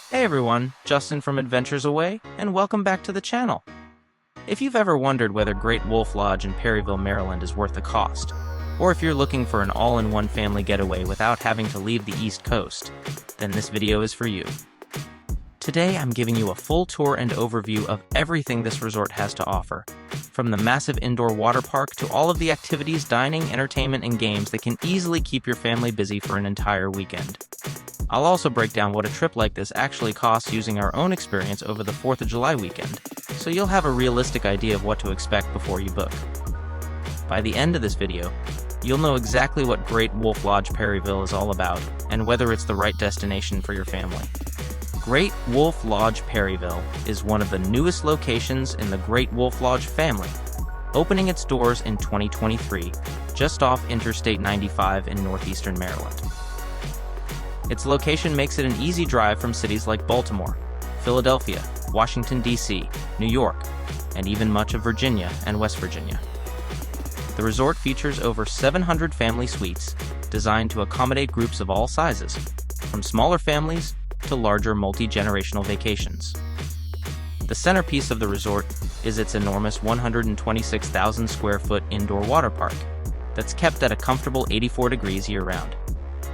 Hey everyone, Justin from Adventures Away, and welcome back to the channel. If you've ever wondered whether Great Wolf Lodge in Perryville, Maryland is worth the cost, or if you're looking for an all-in-one family getaway without having to leave the East Coast, then this video is for you. Today I'm giving you a full tour and overview of everything this resort has to offer, from the massive indoor water park to all of the activities, dining, entertainment, and games that can easily keep your family busy for an entire weekend. I'll also break down what a trip like this actually costs using our own experience over the 4th of July weekend, so you'll have a realistic idea of what to expect before you book. By the end of this video, you'll know exactly what Great Wolf Lodge Perryville is all about, and whether it's the right destination for your family. Great Wolf Lodge Perryville is one of the newest locations in the Great Wolf Lodge family, opening its doors in 2023, just off Interstate 95 in northeastern Maryland. Its location makes it an easy drive from cities like Baltimore, Philadelphia, Washington, D.C., New York, and even much of Virginia and West Virginia. The resort features over 700 family suites designed to accommodate groups of all sizes, from smaller families to larger multi-generational vacations. The centerpiece of the resort is its enormous 126,000 square foot indoor water park that's kept at a comfortable 84 degrees year-round.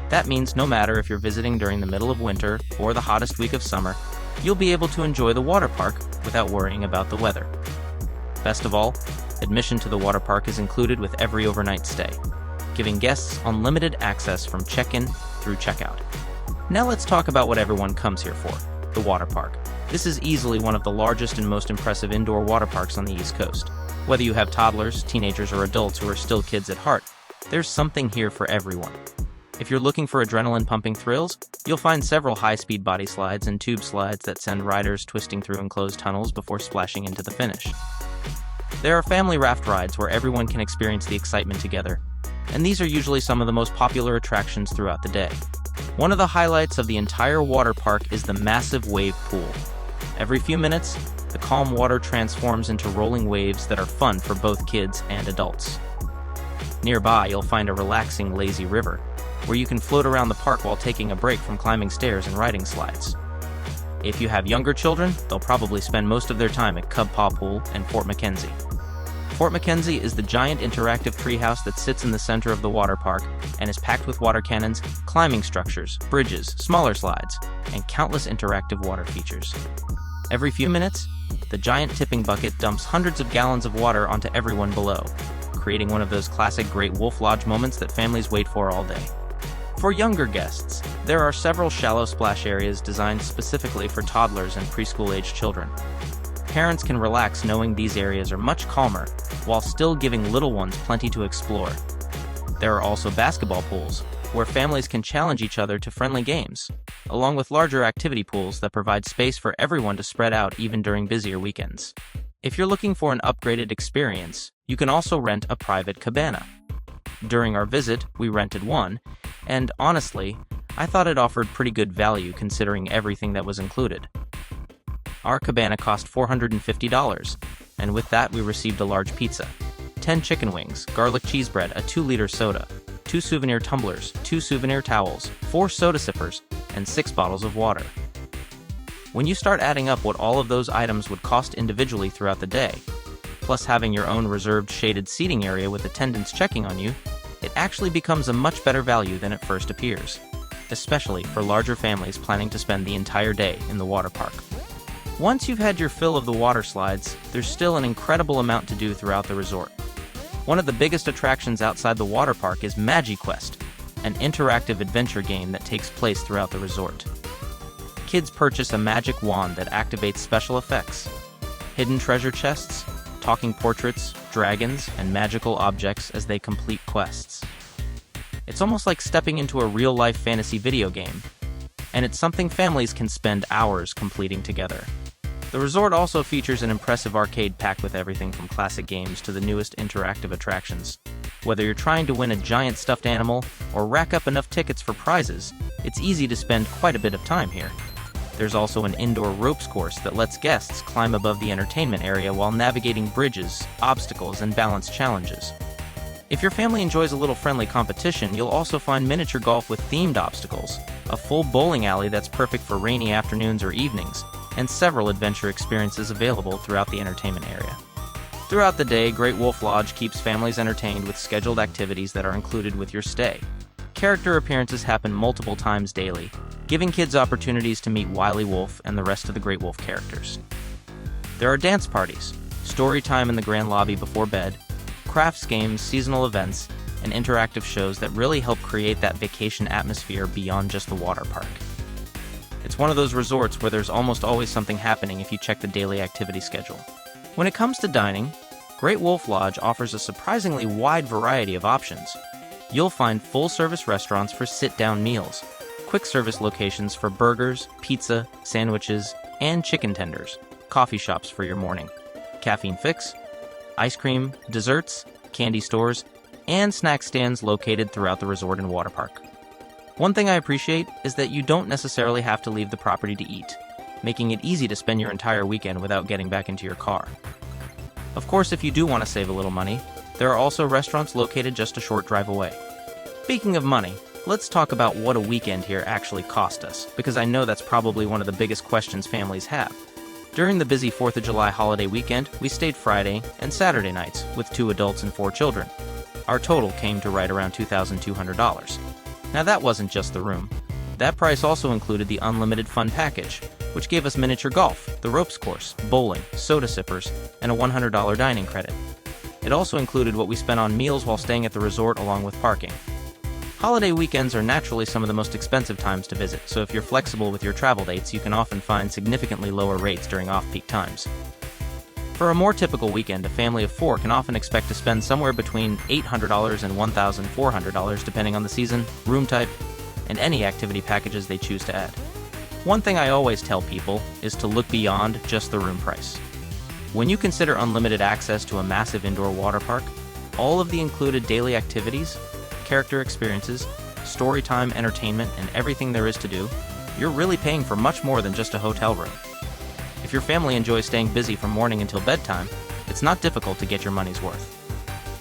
That means no matter if you're visiting during the middle of winter or the hottest week of summer, you'll be able to enjoy the water park without worrying about the weather. Best of all, admission to the water park is included with every overnight stay, giving guests unlimited access from check-in through checkout. Now let's talk about what everyone comes here for, the water park. This is easily one of the largest and most impressive indoor water parks on the East Coast. Whether you have toddlers, teenagers, or adults who are still kids at heart, there's something here for everyone. If you're looking for adrenaline-pumping thrills, you'll find several high-speed body slides and tube slides that send riders twisting through enclosed tunnels before splashing into the finish. There are family raft rides where everyone can experience the excitement together, and these are usually some of the most popular attractions throughout the day. One of the highlights of the entire water park is the massive wave pool. Every few minutes, the calm water transforms into rolling waves that are fun for both kids and adults. Nearby, you'll find a relaxing, lazy river, where you can float around the park while taking a break from climbing stairs and riding slides. If you have younger children, they'll probably spend most of their time at Cub Paw Pool and Fort McKenzie. Fort McKenzie is the giant interactive treehouse that sits in the center of the water park and is packed with water cannons, climbing structures, bridges, smaller slides, and countless interactive water features. Every few minutes, the giant tipping bucket dumps hundreds of gallons of water onto everyone below, creating one of those classic Great Wolf Lodge moments that families wait for all day. For younger guests, there are several shallow splash areas designed specifically for toddlers and preschool-aged children. Parents can relax knowing these areas are much calmer, while still giving little ones plenty to explore. There are also basketball pools, where families can challenge each other to friendly games, along with larger activity pools that provide space for everyone to spread out even during busier weekends. If you're looking for an upgraded experience, you can also rent a private cabana. During our visit, we rented one, and honestly, I thought it offered pretty good value considering everything that was included. Our cabana cost $450, and with that we received a large pizza, 10 chicken wings, garlic cheese bread, a 2-liter soda, 2 souvenir tumblers, 2 souvenir towels, 4 soda sippers, and 6 bottles of water. When you start adding up what all of those items would cost individually throughout the day, plus having your own reserved shaded seating area with attendants checking on you, it actually becomes a much better value than it first appears, especially for larger families planning to spend the entire day in the water park. Once you've had your fill of the water slides, there's still an incredible amount to do throughout the resort. One of the biggest attractions outside the water park is MagiQuest, an interactive adventure game that takes place throughout the resort. Kids purchase a magic wand that activates special effects, hidden treasure chests, talking portraits, dragons, and magical objects as they complete quests. It's almost like stepping into a real-life fantasy video game, and it's something families can spend hours completing together. The resort also features an impressive arcade packed with everything from classic games to the newest interactive attractions. Whether you're trying to win a giant stuffed animal or rack up enough tickets for prizes, it's easy to spend quite a bit of time here. There's also an indoor ropes course that lets guests climb above the entertainment area while navigating bridges, obstacles, and balance challenges. If your family enjoys a little friendly competition, you'll also find miniature golf with themed obstacles, a full bowling alley that's perfect for rainy afternoons or evenings, and several adventure experiences available throughout the entertainment area. Throughout the day, Great Wolf Lodge keeps families entertained with scheduled activities that are included with your stay. Character appearances happen multiple times daily, giving kids opportunities to meet Wily Wolf and the rest of the Great Wolf characters. There are dance parties, story time in the grand lobby before bed, crafts games, seasonal events, and interactive shows that really help create that vacation atmosphere beyond just the water park. It's one of those resorts where there's almost always something happening if you check the daily activity schedule. When it comes to dining, Great Wolf Lodge offers a surprisingly wide variety of options. You'll find full-service restaurants for sit-down meals, quick-service locations for burgers, pizza, sandwiches, and chicken tenders, coffee shops for your morning, caffeine fix, ice cream, desserts, candy stores, and snack stands located throughout the resort and water park. One thing I appreciate is that you don't necessarily have to leave the property to eat, making it easy to spend your entire weekend without getting back into your car. Of course, if you do want to save a little money, there are also restaurants located just a short drive away. Speaking of money, let's talk about what a weekend here actually cost us, because I know that's probably one of the biggest questions families have. During the busy 4th of July holiday weekend, we stayed Friday and Saturday nights with 2 adults and 4 children. Our total came to right around $2,200. Now that wasn't just the room. That price also included the unlimited fun package, which gave us miniature golf, the ropes course, bowling, soda sippers, and a $100 dining credit. It also included what we spent on meals while staying at the resort along with parking. Holiday weekends are naturally some of the most expensive times to visit, so if you're flexible with your travel dates, you can often find significantly lower rates during off-peak times. For a more typical weekend, a family of 4 can often expect to spend somewhere between $800 and $1,400 depending on the season, room type, and any activity packages they choose to add. One thing I always tell people is to look beyond just the room price. When you consider unlimited access to a massive indoor water park, all of the included daily activities, character experiences, story time, entertainment, and everything there is to do, you're really paying for much more than just a hotel room. If your family enjoys staying busy from morning until bedtime, it's not difficult to get your money's worth.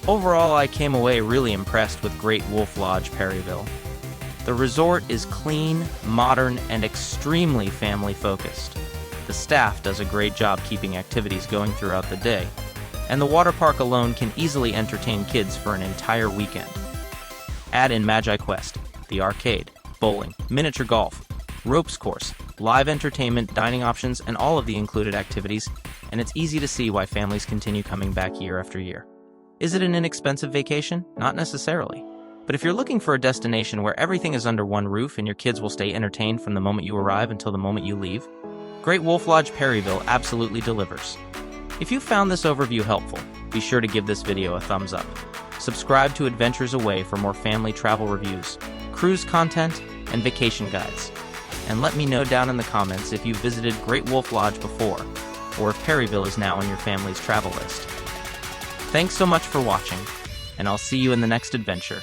Overall, I came away really impressed with Great Wolf Lodge Perryville. The resort is clean, modern, and extremely family-focused. The staff does a great job keeping activities going throughout the day, and the water park alone can easily entertain kids for an entire weekend. Add in MagiQuest, the arcade, bowling, miniature golf, ropes course, live entertainment, dining options, and all of the included activities, and it's easy to see why families continue coming back year after year. Is it an inexpensive vacation? Not necessarily. But if you're looking for a destination where everything is under one roof and your kids will stay entertained from the moment you arrive until the moment you leave, Great Wolf Lodge Perryville absolutely delivers. If you found this overview helpful, be sure to give this video a thumbs up. Subscribe to Adventures Away for more family travel reviews, cruise content, and vacation guides. And let me know down in the comments if you've visited Great Wolf Lodge before, or if Perryville is now on your family's travel list. Thanks so much for watching, and I'll see you in the next adventure.